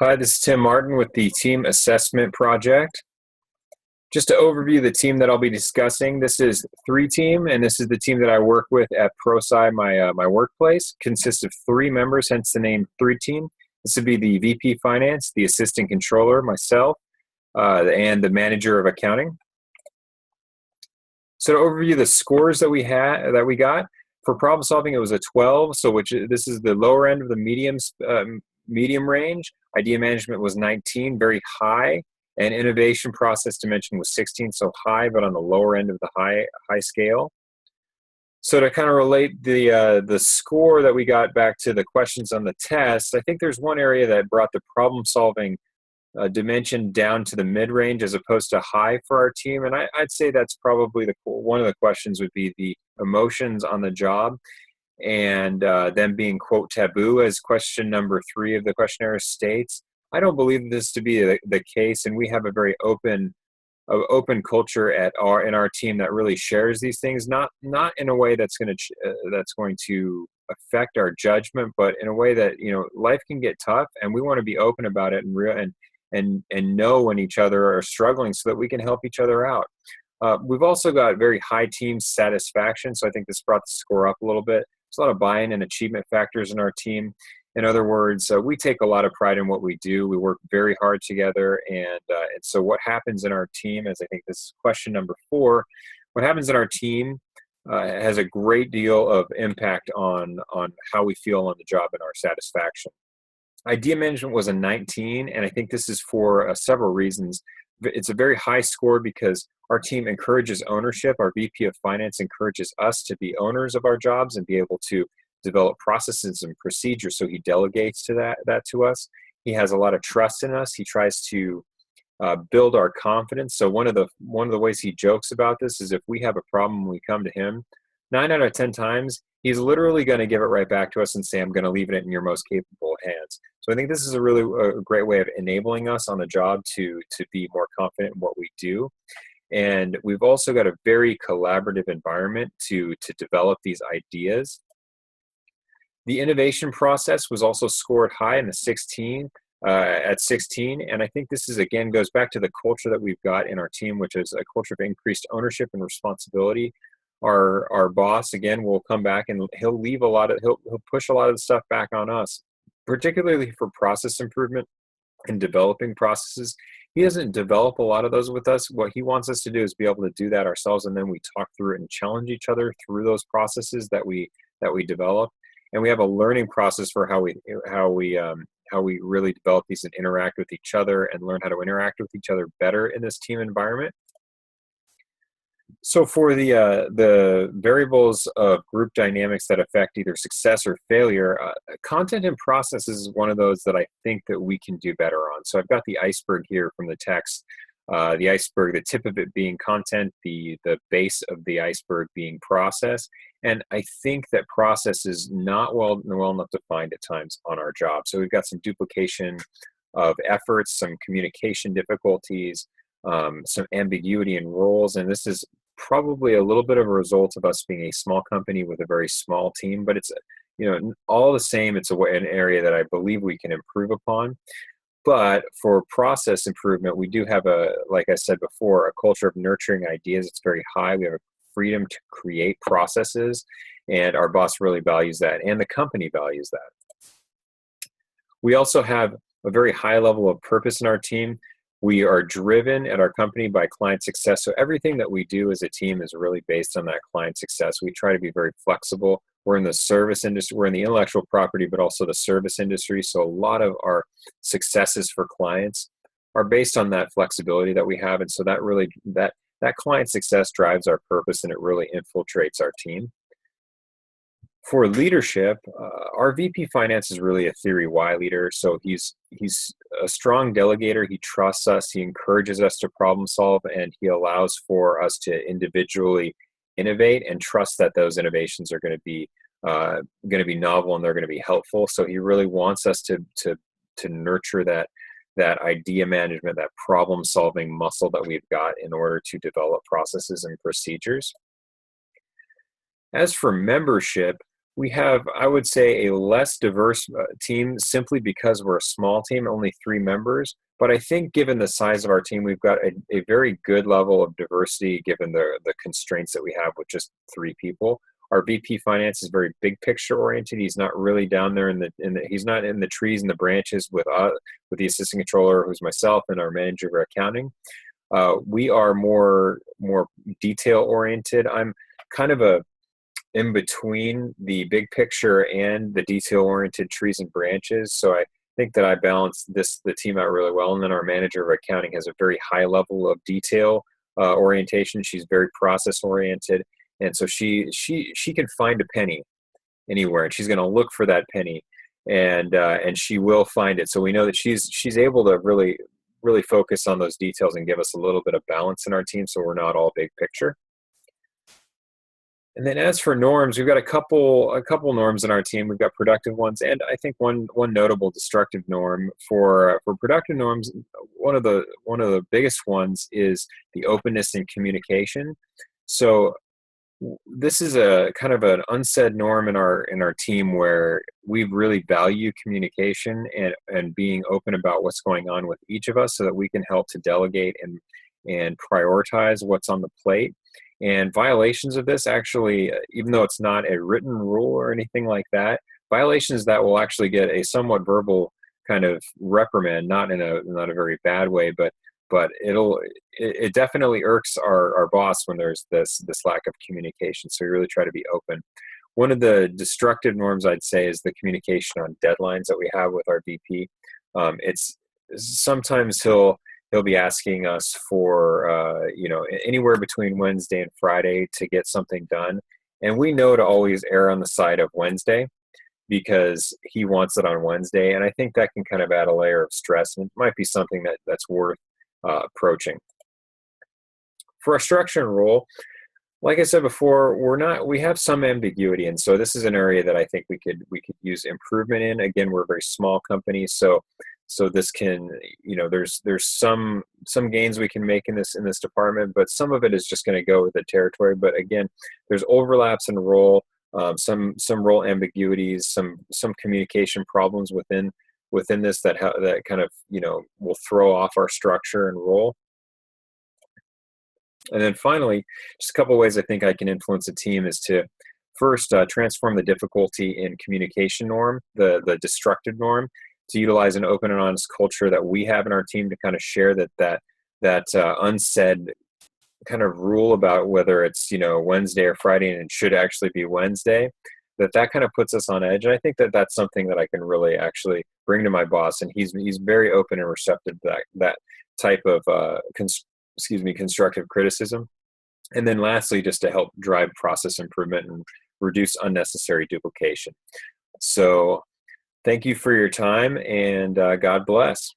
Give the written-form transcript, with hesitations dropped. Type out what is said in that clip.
Hi, this is Tim Martin with the Team Assessment Project. Just to overview the team that I'll be discussing, this is three team, and this is the team that I work with at ProSci, my workplace. Consists of three members, hence the name three team. This would be the VP Finance, the Assistant Controller, myself, and the Manager of Accounting. So to overview the scores that we got for problem solving, it was a 12. So this is the lower end of the medium range. Idea management was 19, very high, and innovation process dimension was 16, so high, but on the lower end of the high scale. So to kind of relate the score that we got back to the questions on the test, I think there's one area that brought the problem solving dimension down to the mid-range as opposed to high for our team. And I'd say that's probably one of the questions would be the emotions on the job and them being, quote, taboo, as question number 3 of the questionnaire states. I don't believe this to be the case, and we have a very open culture in our team that really shares these things, not in a way that's going to affect our judgment, but in a way that, life can get tough, and we want to be open about it and know when each other are struggling so that we can help each other out. We've also got very high team satisfaction, so I think this brought the score up a little bit. There's a lot of buy-in and achievement factors in our team. In other words, we take a lot of pride in what we do. We work very hard together, and so what happens in our team, as I think this is question number 4, what happens in our team has a great deal of impact on how we feel on the job and our satisfaction. Idea management was a 19, and I think this is for several reasons. It's a very high score because our team encourages ownership. Our VP of Finance encourages us to be owners of our jobs and be able to develop processes and procedures, so he delegates that to us. He has a lot of trust in us. He tries to build our confidence. So one of the ways he jokes about this is if we have a problem when we come to him, 9 out of 10 times, he's literally going to give it right back to us and say, I'm going to leave it in your most capable hands. So I think this is a great way of enabling us on the job to be more confident in what we do. And we've also got a very collaborative environment to develop these ideas. The innovation process was also scored high in the 16, at 16. And I think this again goes back to the culture that we've got in our team, which is a culture of increased ownership and responsibility. Our boss, again, will come back and he'll push a lot of the stuff back on us, particularly for process improvement and developing processes. He doesn't develop a lot of those with us. What he wants us to do is be able to do that ourselves, and then we talk through it and challenge each other through those processes that we develop. And we have a learning process for how we really develop these and interact with each other and learn how to interact with each other better in this team environment. So for the variables of group dynamics that affect either success or failure, content and process is one of those that I think that we can do better on. So I've got the iceberg here from the text. The iceberg, the tip of it being content, the base of the iceberg being process. And I think that process is not well enough defined at times on our job. So we've got some duplication of efforts, some communication difficulties, some ambiguity in roles, and this is probably a little bit of a result of us being a small company with a very small team, but it's all the same, it's an area that I believe we can improve upon. But for process improvement, we do have like I said before, a culture of nurturing ideas. It's very high. We have a freedom to create processes, and our boss really values that, and the company values that. We also have a very high level of purpose in our team. We are driven at our company by client success. So everything that we do as a team is really based on that client success. We try to be very flexible. We're in the service industry, we're in the intellectual property, but also the service industry. So a lot of our successes for clients are based on that flexibility that we have. And so that client success drives our purpose, and it really infiltrates our team. For leadership, our VP Finance is really a theory Y leader. So he's a strong delegator. He trusts us. He encourages us to problem solve, and he allows for us to individually innovate and trust that those innovations are going to be novel and they're going to be helpful. So he really wants us to nurture that idea management, that problem solving muscle that we've got in order to develop processes and procedures. As for membership, We have, I would say, a less diverse team simply because we're a small team, only 3 members. But I think given the size of our team, we've got a very good level of diversity given the constraints that we have with just 3 people. Our VP Finance is very big picture oriented. He's not really down there he's not in the trees and the branches with the assistant controller, who's myself, and our manager of accounting. We are more detail oriented. I'm kind of a in between the big picture and the detail oriented trees and branches. So I think that I balance the team out really well. And then our manager of accounting has a very high level of detail orientation. She's very process oriented, and so she can find a penny anywhere, and she's going to look for that penny, and she will find it. So we know that she's able to really focus on those details and give us a little bit of balance in our team, so we're not all big picture. And then as for norms, we've got a couple norms in our team. We've got productive ones, and I think one notable destructive norm. For productive norms, one of the biggest ones is the openness and communication. So this is a kind of an unsaid norm in our team where we really value communication and being open about what's going on with each of us, so that we can help to delegate and prioritize what's on the plate. And violations of this, actually, even though it's not a written rule or anything like that, violations that will actually get a somewhat verbal kind of reprimand, not in a very bad way, but it definitely irks our boss when there's this lack of communication. So we really try to be open. One of the destructive norms, I'd say, is the communication on deadlines that we have with our VP. It's sometimes he'll be asking us for anywhere between Wednesday and Friday to get something done, and we know to always err on the side of Wednesday because he wants it on Wednesday, and I think that can kind of add a layer of stress, and it might be something that's worth approaching. For our structure and role, like I said before, we have some ambiguity, and so this is an area that I think we could use improvement in. Again, we're a very small company, so this can, there's some gains we can make in this department, but some of it is just going to go with the territory. But again, there's overlaps in role, some role ambiguities, some communication problems within this that kind of will throw off our structure and role. And then finally, just a couple of ways I think I can influence a team is to first transform the difficulty in communication norm, the destructive norm, to utilize an open and honest culture that we have in our team to kind of share that unsaid kind of rule about whether it's Wednesday or Friday, and it should actually be Wednesday. That kind of puts us on edge, and I think that's something that I can really actually bring to my boss, and he's very open and receptive to that type of constructive criticism. And then lastly, just to help drive process improvement and reduce unnecessary duplication. So thank you for your time, and God bless.